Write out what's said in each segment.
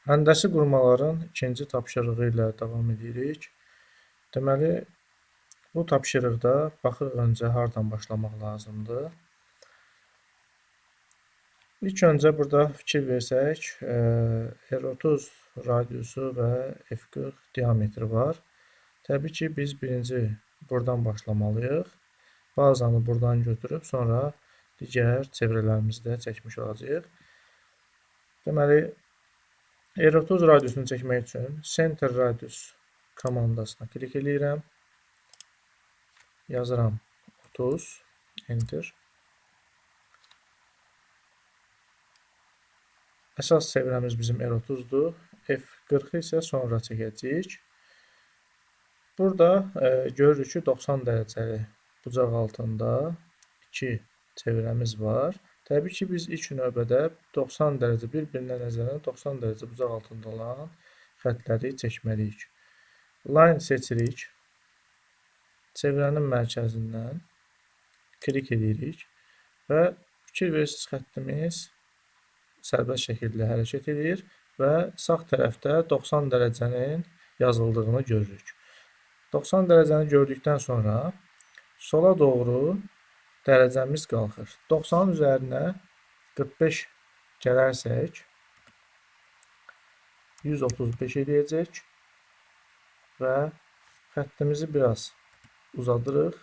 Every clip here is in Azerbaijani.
Həndəsi qurmaların ikinci tapşırığı ilə davam edirik. Deməli, bu tapşırıqda baxırıq öncə hardan başlamaq lazımdır. İlk öncə burada fikir versək, R30 radiusu və F40 diametri var. Təbii ki, biz birinci buradan başlamalıyıq. Bazanı buradan götürüb sonra digər çevrələrimizi də çəkmiş olacağıq. Deməli, R30 radiusunu çəkmək üçün Center Radius komandasına klik edirəm. Yazıram 30, Enter. Əsas çevrəmiz bizim R30-dur. F40 isə sonra çəkəcəyik. Burada görürük ki, 90 dərəcəli bucaq altında 2 çevrəmiz var. Təbii ki, biz ilk növbədə 90 dərəcə bir-birinə nəzərən 90 dərəcə bucaq altında olan xəttləri çəkməliyik. Line seçirik. Çevrənin mərkəzindən klik edirik və fikir versiniz xəttimiz sərbəst şəkildə hərəkət edir və sağ tərəfdə 90 dərəcənin yazıldığını görürük. 90 dərəcəni gördükdən sonra sola doğru dərəcəmiz qalxır. 90-ın üzərinə 45 gələrsək 135 edəcək və xəttimizi biraz uzadırıq.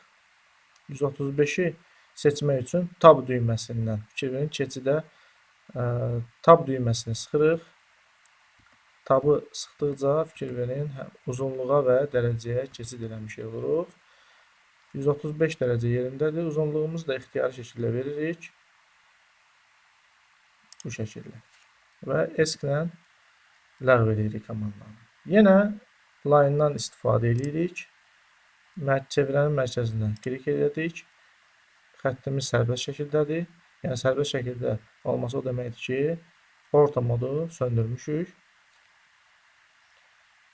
135-i seçmək üçün tab düyməsindən fikir verin. Keçidə tab düyməsini sıxırıq. Tabı sıxdıqca fikir verin, uzunluğa və dərəcəyə keçid eləmiş oluruq. 135 dərəcə yerindədir. Uzunluğumuzu da ixtiyari şəkildə veririk. Bu şəkildə. Və ESC ilə ləğv edirik komandanı. Yenə line-dan istifadə edirik. Çevrənin mərkəzindən klik edirik. Xəttimiz sərbəst şəkildədir. Yəni sərbəst şəkildə olması o deməkdir ki, orta modu söndürmüşük.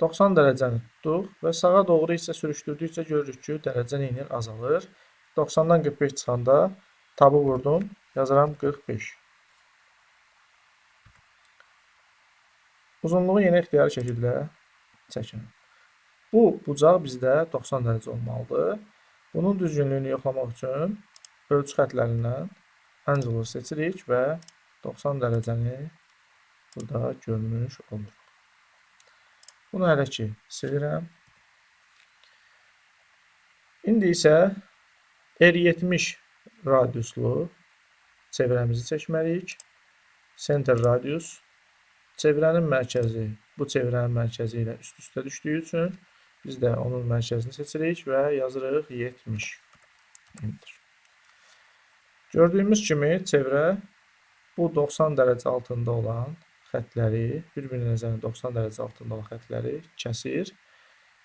90 dərəcəni tutduq və sağa doğru isə sürüşdürdükcə görürük ki, dərəcə neynir azalır. 90-dan 45 çıxanda tabı vurdum, yazıram 45. Uzunluğu yenə ixtiyari şəkildə çəkin. Bu bucaq bizdə 90 dərəcə olmalıdır. Bunun düzgünlüyünü yoxlamaq üçün ölçü xəttlərindən Angular seçirik və 90 dərəcəni burada görmüş oluruq. Bunu hələ ki silirəm. İndi isə R70 radiuslu çevrəmizi çəkməliyik. Center radius. Çevrənin mərkəzi bu çevrənin mərkəzi ilə üst-üstə düşdüyü üçün biz də onun mərkəzini seçirik və yazırıq 70. Enter. Gördüyümüz kimi çevrə bu 90 dərəcə altında olan xəttləri, bir-birinin nəzərində 90 dərəcə altında olan xəttləri kəsir.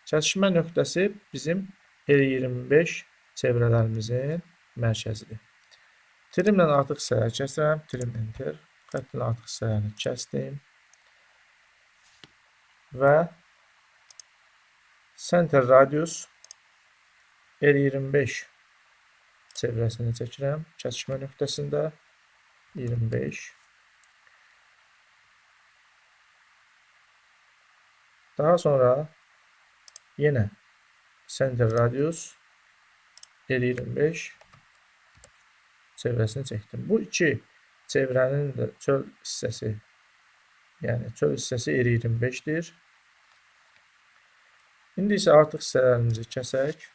Kəsişmə nöqtəsi bizim R25 çevrələrimizin mərkəzidir. Trimlə artıq hissələri kəsirəm. Trim enter. Xəttin artıq hissələrini kəsdim. Və Center radius R25 çevrəsini çəkirəm. Kəsişmə nöqtəsində 25. Daha sonra yenə Center radius R25 çevrəsini çəkdim. Bu iki çevrənin də çöl hissəsi, yəni çöl hissəsi R25-dir. İndi isə artıq hissələrimizi kəsək.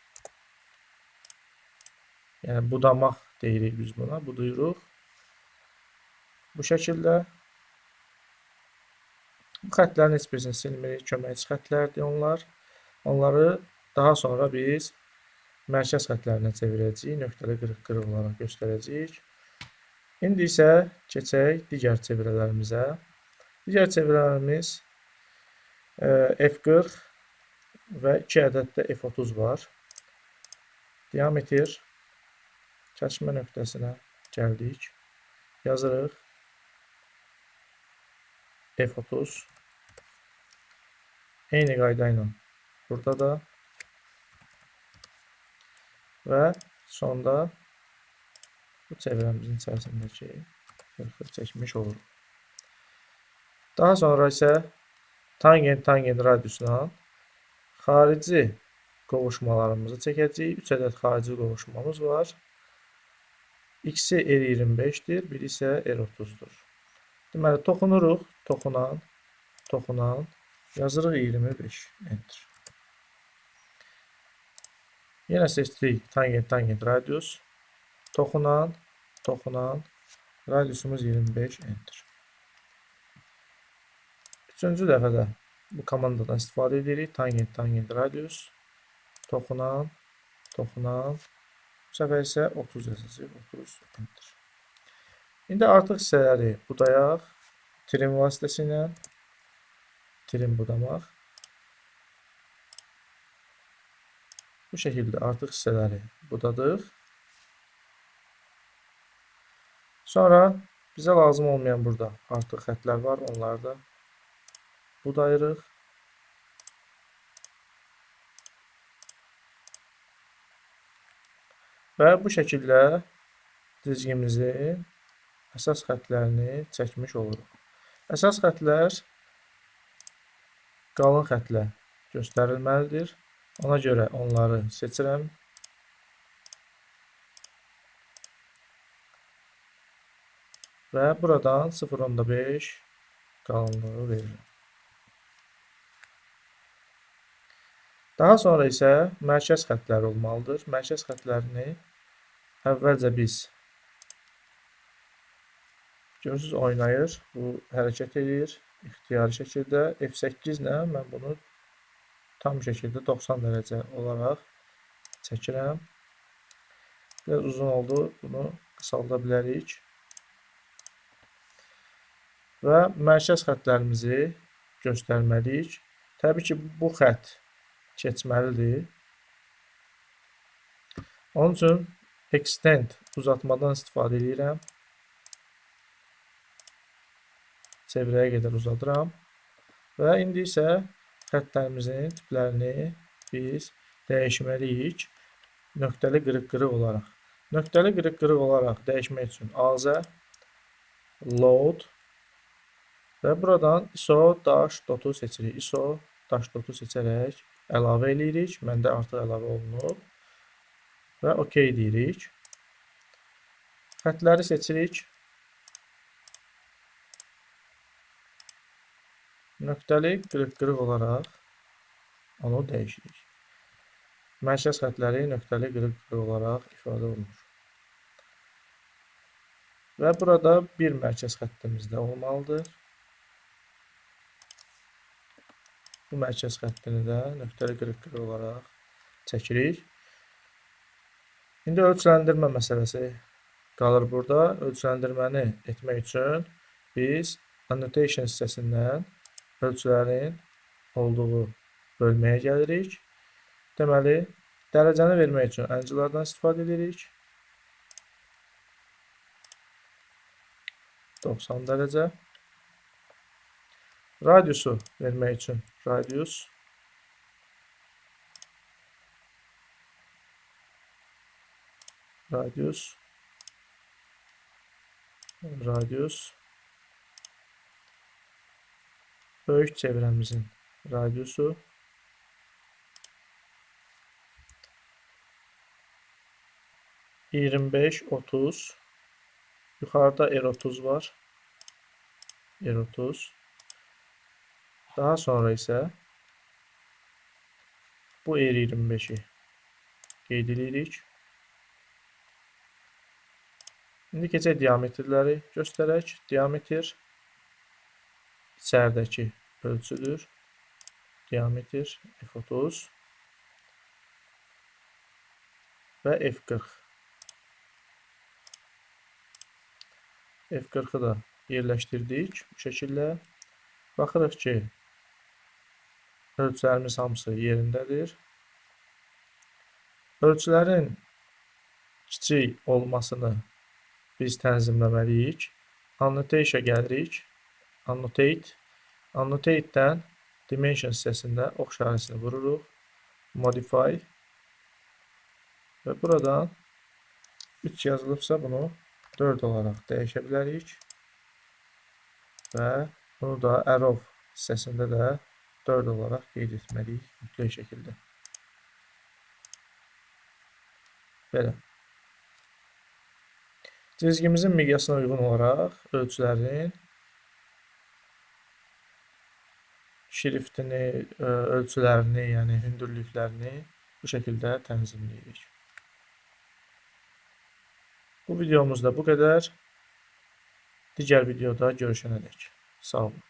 Yəni budamaq deyirik biz buna, buduyuruq. Bu şəkildə. Bu xəttlərin heç birisini silmirik, köməkçi xəttlərdir onlar. Onları daha sonra biz mərkəz xəttlərinə çevirəcəyik, nöqtəli qırıq-qırıq olaraq göstərəcəyik. İndi isə keçək digər çevrələrimizə. Digər çevrələrimiz F40 və 2 ədəd də F30 var. Diametr kəsişmə nöqtəsinə gəldik. Yazırıq F30. Eyni qayda ilə burada da və sonda bu çevrəmizin içərisindəki 40 çəkmiş oluruq. Daha sonra isə tangent radiusuna xarici qovuşmalarımızı çəkəcəyik. 3 ədəd xarici qovuşmamız var. X-i R25-dir, biri isə R30-dur. Deməli, toxunuruq, toxunan, yazırıq 25, enter. Yenə seçdik tangent radius, toxunan, radiusumuz 25, enter. Üçüncü dəfə də bu komandadan istifadə edirik. Tangent radius, toxunan, bu səfər isə 30 yazacaq, 30, enter. İndi artıq hissələri budayaq, trim vasitəsilə, trim budamaq. Bu şəkildə artıq hissələri budadıq. Sonra bizə lazım olmayan burada artıq xətlər var, onları da budayırıq. Və bu şəkildə dizgimizin əsas xətlərini çəkmiş oluruq. Əsas xətlər qalın xətlə göstərilməlidir. Ona görə onları seçirəm. Və buradan 0.5 qalınlığı verirəm. Daha sonra isə mərkəz xətləri olmalıdır. Mərkəz xətlərini əvvəlcə biz görürsünüz oynayır. Bu hərəkət edir ixtiyari şəkildə. F8 ilə mən bunu tam şəkildə 90 dərəcə olaraq çəkirəm. Biraz uzun oldu. Bunu qısalda bilərik. Və mərkəz xətlərimizi göstərməliyik. Təbii ki, bu xətt keçməlidir. Onun üçün extend uzatmadan istifadə edirəm. Çevrəyə qədər uzadıram. Və indi isə xəttlərimizin tiplərini biz dəyişməliyik. Nöqtəli qırıq-qırıq olaraq. Nöqtəli qırıq-qırıq olaraq dəyişmək üçün AZ, load və buradan ISO-dotu seçirik. ISO-dotu seçərək əlavə edirik. Məndə artıq əlavə olunub. Və OK deyirik. Xətləri seçirik. Nöqtəli qırıq-qırıq olaraq onu dəyişirik. Mərkəz xətləri nöqtəli qırıq-qırıq olaraq ifadə olunur. Və burada bir mərkəz xəttimiz də olmalıdır. Bu mərkəz xəttini də nöqtəli qırıq-qırıq olaraq çəkirik. İndi ölçüləndirmə məsələsi qalır burada. Ölçüləndirməni etmək üçün biz annotation hissəsindən ölçülərin olduğu bölməyə gəlirik. Deməli, dərəcəni vermək üçün əncülərdən istifadə edirik. 90 dərəcə. Radiusu vermək üçün radius. Böyük çevrəmizin radiusu. (25-30). Yuxarıda R30 var. R30. Daha sonra isə bu R25-i qeyd edirik. İndi keçək diametrləri göstərək. Diametr içəridəki ölçüdür. Diametr F30 və F40. F40'ı da yerləşdirdik bu şəkildə. Baxırıq ki, ölçülərimiz hamısı yerindədir. Ölçülərin kiçik olmasını biz tənzimləməliyik. Annotation gəlirik. Annotate-dən dimension hissəsində ox işarəsini vururuq. Modify və buradan 3 yazılıbsa bunu 4 olaraq dəyişə bilərik. Və bunu da arrow hissəsində də 4 olaraq qeyd etməliyik mütləq şəkildə. Belə. Cizgimizin miqyasına uyğun olaraq ölçülərin şriftini, ölçülərini, yəni hündürlüklərini bu şəkildə tənzimləyirik. Bu videomuzda bu qədər. Digər videoda görüşənədək. Sağ olun.